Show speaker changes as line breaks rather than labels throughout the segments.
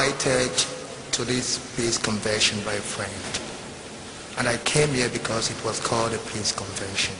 invited to this peace convention by a friend. And I came here because it was called a peace convention.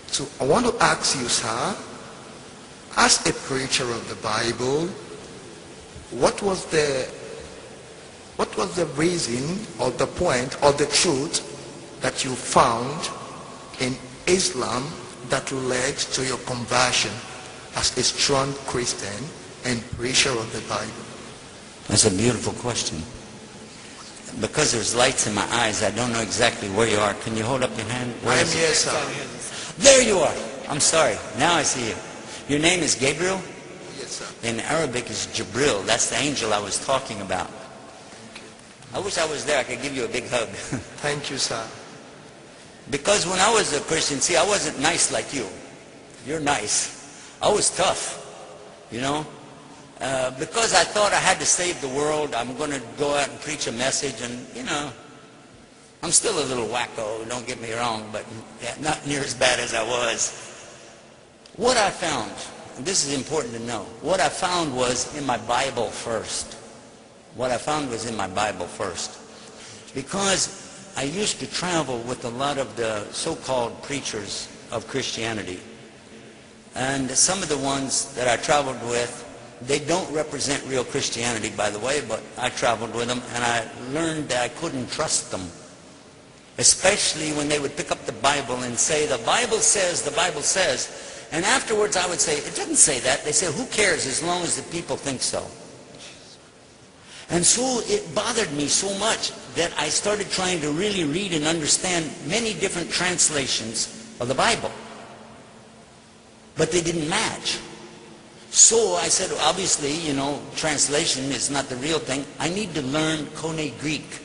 So I want to ask you, sir, as a preacher of the Bible, what was the reason or the point or the truth that you found in Islam that led to your conversion as a strong Christian and preacher of the Bible?
That's a beautiful question. Because there's lights in my eyes, I don't know exactly where you are. Can you hold up your hand?
I am here, sir.
There you are. I'm sorry. Now I see you. Your name is Gabriel?
Yes, sir.
In Arabic is Jibril. That's the angel I was talking about. I wish I was there. I could give you a big hug.
Thank you, sir.
Because when I was a Christian, see, I wasn't nice like you. You're nice. I was tough, you know. Because I thought I had to save the world, I'm going to go out and preach a message, and, you know, I'm still a little wacko, don't get me wrong, but not near as bad as I was. What I found, and this is important to know, what I found was in my Bible first. What I found was in my Bible first. Because I used to travel with a lot of the so-called preachers of Christianity. And some of the ones that I traveled with, they don't represent real Christianity, by the way, but I traveled with them, and I learned that I couldn't trust them. Especially when they would pick up the Bible and say, the Bible says, and afterwards I would say, it doesn't say that. They say, who cares as long as the people think so? And so it bothered me so much that I started trying to really read and understand many different translations of the Bible. But they didn't match. So I said, obviously, you know, translation is not the real thing. I need to learn Koine Greek.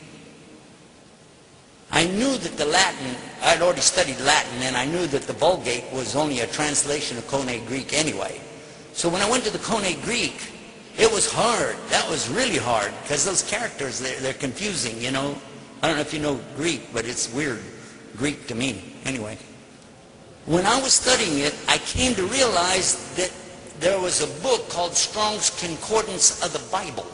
I knew that the Latin, I'd already studied Latin, and I knew that the Vulgate was only a translation of Koine Greek anyway. So when I went to the Koine Greek, it was hard. That was really hard, because those characters, they're confusing, you know. I don't know if you know Greek, but it's weird Greek to me. Anyway, when I was studying it, I came to realize that there was a book called Strong's Concordance of the Bible.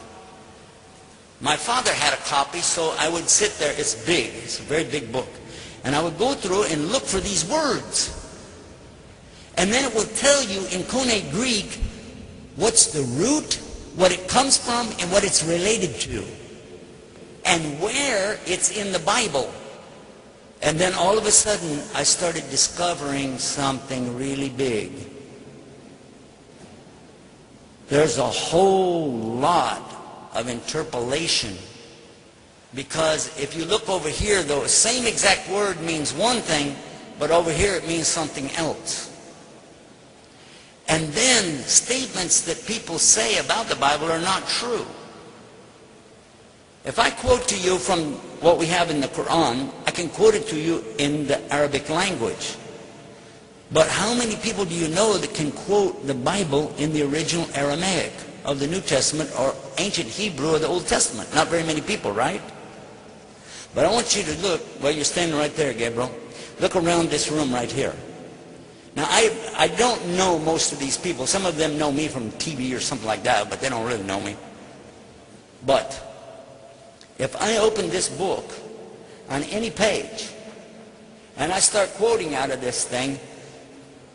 My father had a copy, so I would sit there. It's big. It's a very big book. And I would go through and look for these words. And then it would tell you in Koine Greek what's the root, what it comes from, and what it's related to. And where it's in the Bible. And then all of a sudden, I started discovering something really big. There's a whole lot of interpolation, because if you look over here, the same exact word means one thing, but over here it means something else. And then statements that people say about the Bible are not true. If I quote to you from what we have in the Quran, I can quote it to you in the Arabic language. But how many people do you know that can quote the Bible in the original Aramaic of the New Testament or ancient Hebrew of the Old Testament? Not very many people, right? But I want you to look, well, you're standing right there, Gabriel. Look around this room right here. Now, I don't know most of these people. Some of them know me from TV or something like that, but they don't really know me. But if I open this book on any page and I start quoting out of this thing,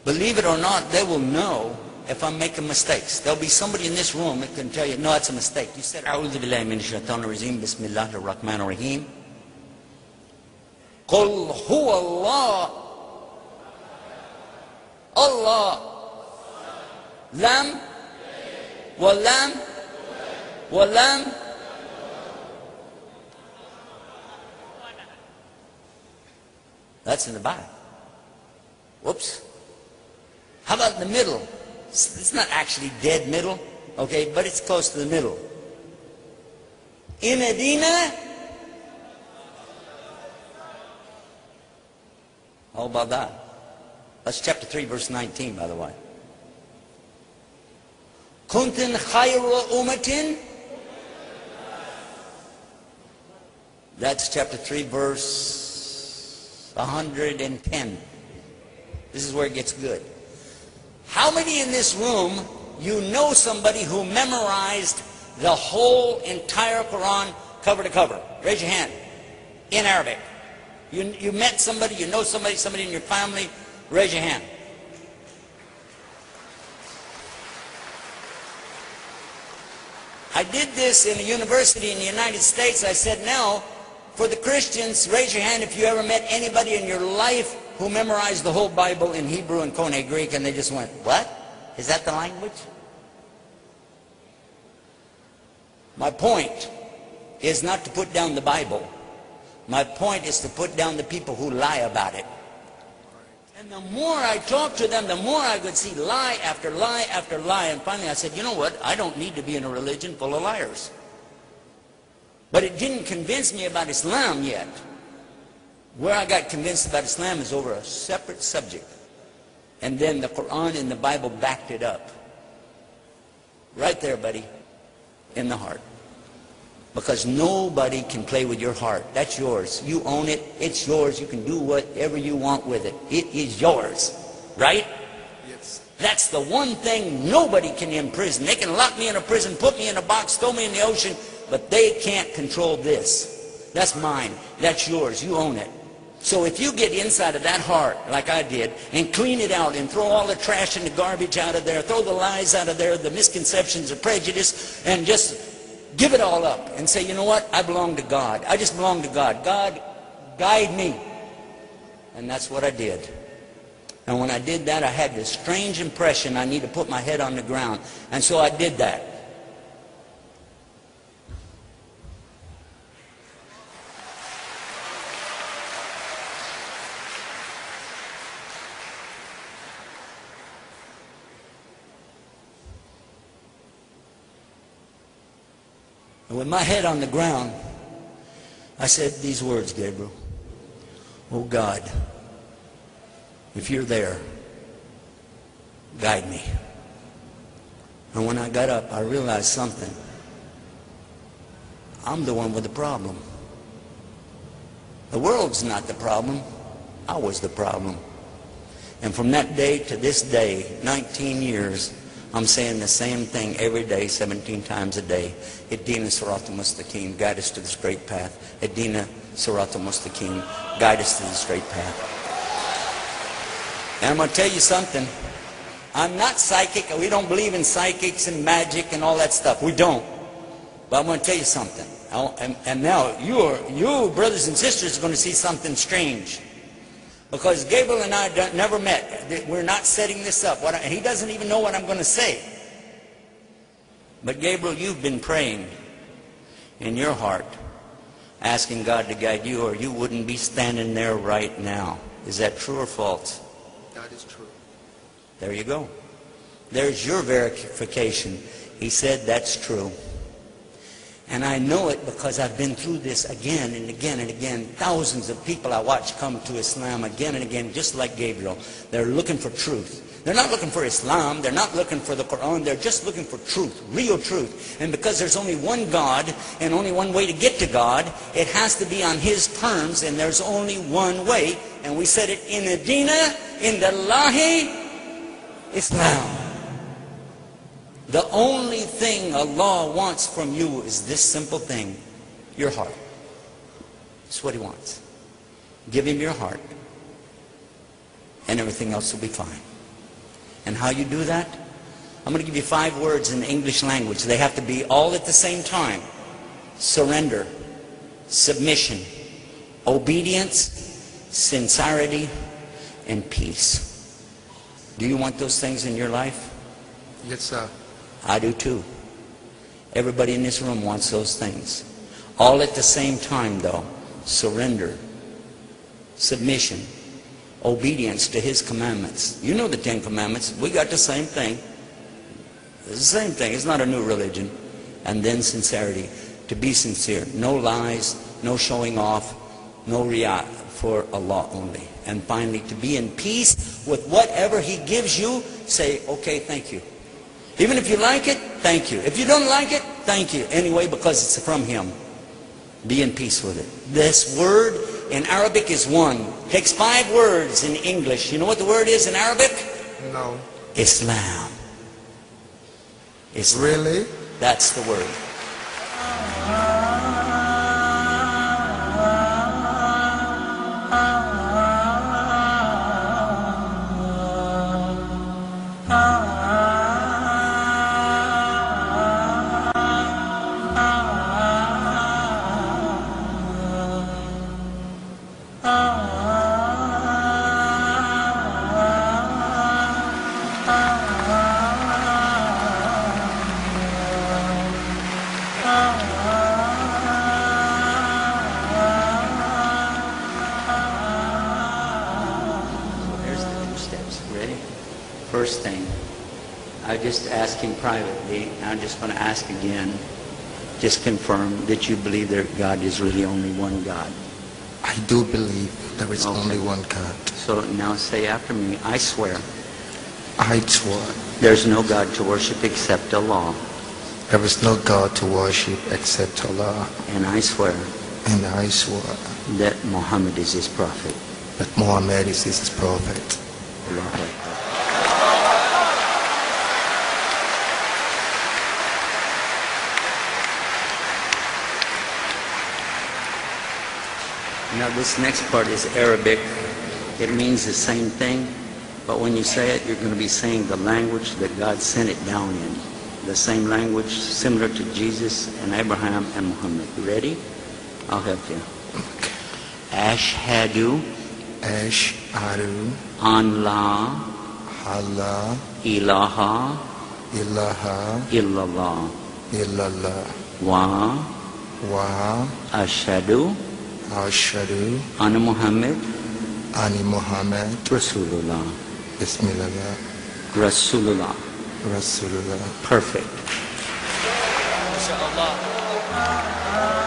believe it or not, they will know if I'm making mistakes. There'll be somebody in this room that can tell you, no, that's a mistake. You said, A'udhu billahi min shaitanir rajim, bismillahir rahmanir rahim. Qul huwa Allah, Allah, lam, walam, walam. That's in the Bible. Whoops. How about the middle? It's not actually dead middle, okay, but it's close to the middle. Inadina. How about that? That's chapter 3, verse 19, by the way. Kuntin khayra umatin. That's chapter 3, verse 110. This is where it gets good. How many in this room, you know somebody who memorized the whole entire Quran cover to cover? Raise your hand. In Arabic. You met somebody, you know somebody, somebody in your family, raise your hand. I did this in a university in the United States. I said, now, for the Christians, raise your hand if you ever met anybody in your life who memorized the whole Bible in Hebrew and Koine Greek, and they just went, what? Is that the language? My point is not to put down the Bible. My point is to put down the people who lie about it. And the more I talked to them, the more I could see lie after lie after lie. And finally I said, you know what? I don't need to be in a religion full of liars. But it didn't convince me about Islam yet. Where I got convinced about Islam is over a separate subject. And then the Quran and the Bible backed it up. Right there, buddy. In the heart. Because nobody can play with your heart. That's yours. You own it. It's yours. You can do whatever you want with it. It is yours. Right?
Yes.
That's the one thing nobody can imprison. They can lock me in a prison, put me in a box, throw me in the ocean, but they can't control this. That's mine. That's yours. You own it. So if you get inside of that heart, like I did, and clean it out and throw all the trash and the garbage out of there, throw the lies out of there, the misconceptions, the prejudice, and just give it all up and say, you know what? I belong to God. I just belong to God. God, guide me. And that's what I did. And when I did that, I had this strange impression I need to put my head on the ground. And so I did that. And with my head on the ground, I said these words, Gabriel. Oh God, if you're there, guide me. And when I got up, I realized something. I'm the one with the problem. The world's not the problem. I was the problem. And from that day to this day, 19 years, I'm saying the same thing every day, 17 times a day. Ihdina Siratal Mustaqim, guide us to the straight path. Ihdina Siratal Mustaqim, guide us to the straight path. And I'm going to tell you something. I'm not psychic. We don't believe in psychics and magic and all that stuff. We don't. But I'm going to tell you something. And now you brothers and sisters are going to see something strange. Because Gabriel and I never met. We're not setting this up. He doesn't even know what I'm going to say. But Gabriel, you've been praying in your heart, asking God to guide you, or you wouldn't be standing there right now. Is that true or false?
That is true.
There you go. There's your verification. He said that's true. And I know it because I've been through this again and again and again. Thousands of people I watch come to Islam again and again, just like Gabriel. They're looking for truth. They're not looking for Islam. They're not looking for the Quran. They're just looking for truth, real truth. And because there's only one God and only one way to get to God, it has to be on His terms, and there's only one way. And we said it in Adina, in the Lahi, Islam. The only thing Allah wants from you is this simple thing, your heart. That's what He wants. Give Him your heart, and everything else will be fine. And how you do that? I'm going to give you 5 words in the English language. They have to be all at the same time. Surrender, submission, obedience, sincerity, and peace. Do you want those things in your life?
Yes, sir.
I do too. Everybody in this room wants those things. All at the same time, though. Surrender, submission, obedience to His commandments. You know the 10 commandments. We got the same thing. It's the same thing. It's not a new religion. And then sincerity. To be sincere. No lies, no showing off, no riyah, for Allah only. And finally, to be in peace with whatever He gives you. Say, okay, thank you. Even if you like it, thank you. If you don't like it, thank you. Anyway, because it's from Him. Be in peace with it. This word in Arabic is one. Takes 5 words in English. You know what the word is in Arabic?
No.
Islam. Islam.
Really?
That's the word. first thing. I just asked him privately. I'm just going to ask again. Just confirm that you believe that God is really only one God.
I do believe there is
Okay.
only one God.
So now say after me, I swear
I swear
there's no God to worship except Allah.
there is no God to worship except Allah.
And I swear
And I swear
that Muhammad is his prophet.
that Muhammad is his prophet.
Allahu Akbar. Now this next part is Arabic. It means the same thing, but when you say it, you're going to be saying the language that God sent it down in. The same language similar to Jesus and Abraham and Muhammad. You ready? I'll help you. Ashhadu
Ashhadu
an la
Allah
ilaha
ilaha
illallah
illallah
wa
wa
ashhadu
ashhadu
anna Muhammad
anna Muhammad
Rasulullah.
Bismillah
Rasulullah.
Rasulullah.
Perfect.
MashaAllah.